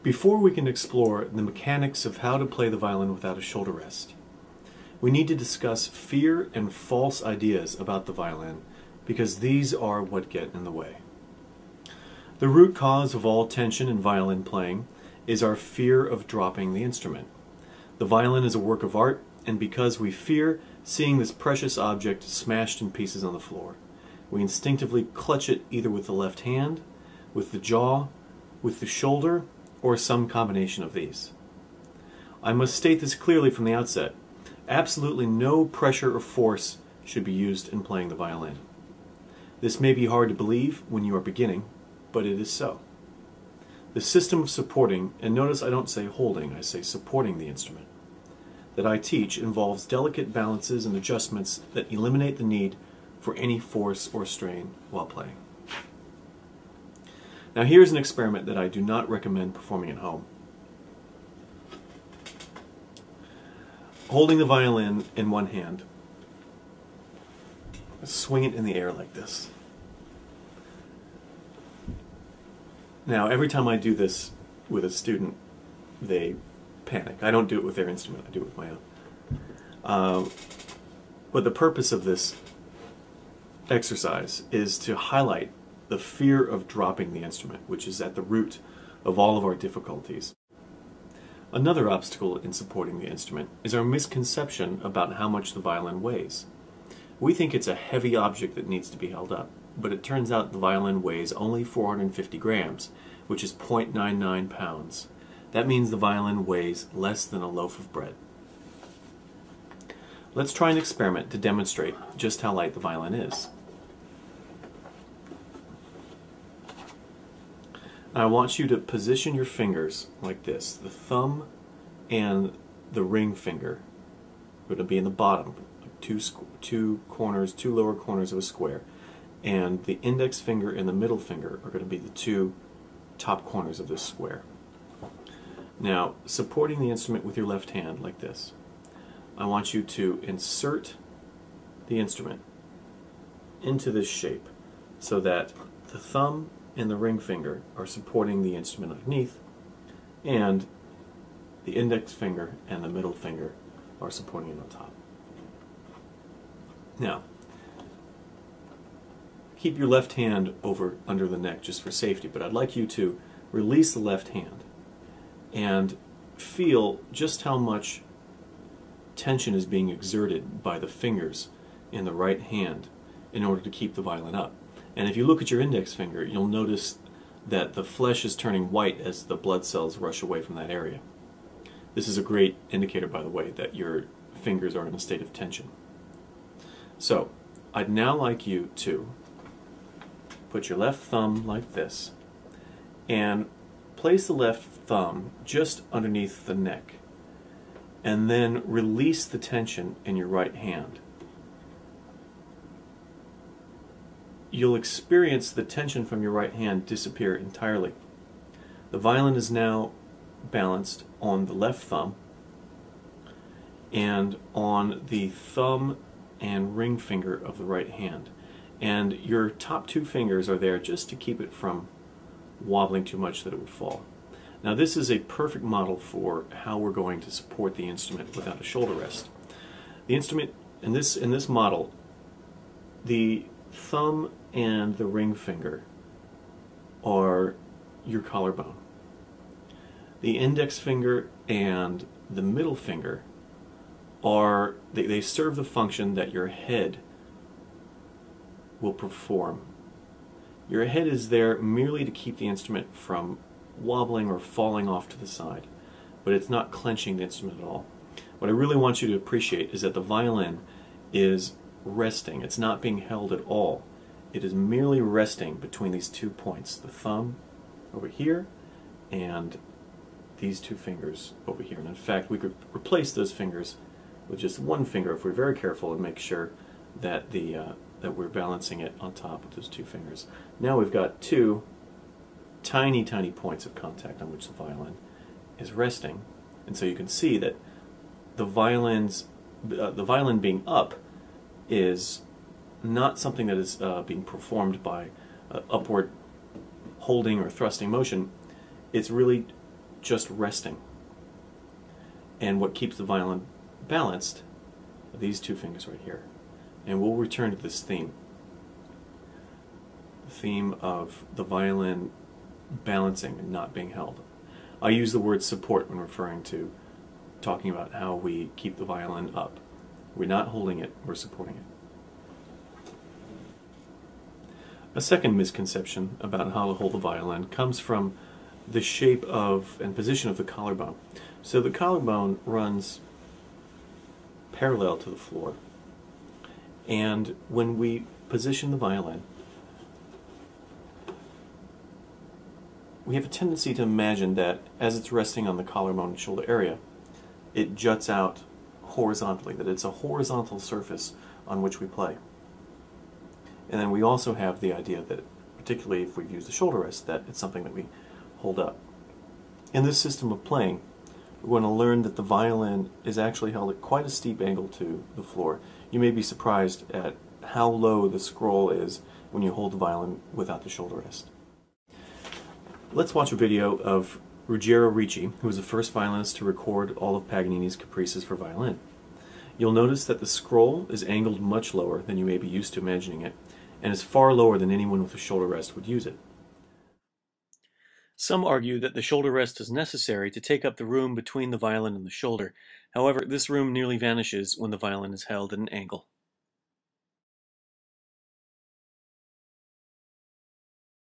Before we can explore the mechanics of how to play the violin without a shoulder rest, we need to discuss fear and false ideas about the violin, because these are what get in the way. The root cause of all tension in violin playing is our fear of dropping the instrument. The violin is a work of art, and because we fear seeing this precious object smashed in pieces on the floor, we instinctively clutch it either with the left hand, with the jaw, with the shoulder, or some combination of these. I must state this clearly from the outset. Absolutely no pressure or force should be used in playing the violin. This may be hard to believe when you are beginning, but it is so. The system of supporting, and notice I don't say holding, I say supporting the instrument, that I teach involves delicate balances and adjustments that eliminate the need for any force or strain while playing. Now here's an experiment that I do not recommend performing at home. Holding the violin in one hand, swing it in the air like this. Now every time I do this with a student, they panic. I don't do it with their instrument, I do it with my own. But the purpose of this exercise is to highlight the fear of dropping the instrument, which is at the root of all of our difficulties. Another obstacle in supporting the instrument is our misconception about how much the violin weighs. We think it's a heavy object that needs to be held up, but it turns out the violin weighs only 450 grams, which is 0.99 pounds. That means the violin weighs less than a loaf of bread. Let's try an experiment to demonstrate just how light the violin is. I want you to position your fingers like this. The thumb and the ring finger are going to be in the bottom, two lower corners of a square, and the index finger and the middle finger are going to be the two top corners of this square. Now, supporting the instrument with your left hand like this, I want you to insert the instrument into this shape so that the thumb and the ring finger are supporting the instrument underneath, and the index finger and the middle finger are supporting it on top. Now, keep your left hand over under the neck just for safety, but I'd like you to release the left hand and feel just how much tension is being exerted by the fingers in the right hand in order to keep the violin up. And if you look at your index finger, you'll notice that the flesh is turning white as the blood cells rush away from that area. This is a great indicator, by the way, that your fingers are in a state of tension. So, I'd now like you to put your left thumb like this and place the left thumb just underneath the neck, and then release the tension in your right hand. You'll experience the tension from your right hand disappear entirely. The violin is now balanced on the left thumb and on the thumb and ring finger of the right hand. And your top two fingers are there just to keep it from wobbling too much that it would fall. Now this is a perfect model for how we're going to support the instrument without a shoulder rest. The instrument, in this model, the thumb and the ring finger are your collarbone. The index finger and the middle finger are, they serve the function that your head will perform. Your head is there merely to keep the instrument from wobbling or falling off to the side, but it's not clenching the instrument at all. What I really want you to appreciate is that the violin is resting. It's not being held at all. It is merely resting between these 2 points, the thumb over here and these two fingers over here. And in fact, we could replace those fingers with just one finger if we're very careful and make sure that that we're balancing it on top of those two fingers. Now we've got two tiny points of contact on which the violin is resting, and so you can see that the violin being up is not something that is being performed by upward holding or thrusting motion. It's really just resting. And what keeps the violin balanced are these two fingers right here. And we'll return to this theme. The theme of the violin balancing and not being held. I use the word support when referring to talking about how we keep the violin up. We're not holding it, we're supporting it. A second misconception about how to hold the violin comes from the shape of and position of the collarbone. So the collarbone runs parallel to the floor, and when we position the violin, we have a tendency to imagine that as it's resting on the collarbone and shoulder area, it juts out horizontally, that it's a horizontal surface on which we play. And then we also have the idea that, particularly if we've used the shoulder rest, that it's something that we hold up. In this system of playing, we're going to learn that the violin is actually held at quite a steep angle to the floor. You may be surprised at how low the scroll is when you hold the violin without the shoulder rest. Let's watch a video of Ruggiero Ricci, who was the first violinist to record all of Paganini's caprices for violin. You'll notice that the scroll is angled much lower than you may be used to imagining it, and is far lower than anyone with a shoulder rest would use it. Some argue that the shoulder rest is necessary to take up the room between the violin and the shoulder. However, this room nearly vanishes when the violin is held at an angle.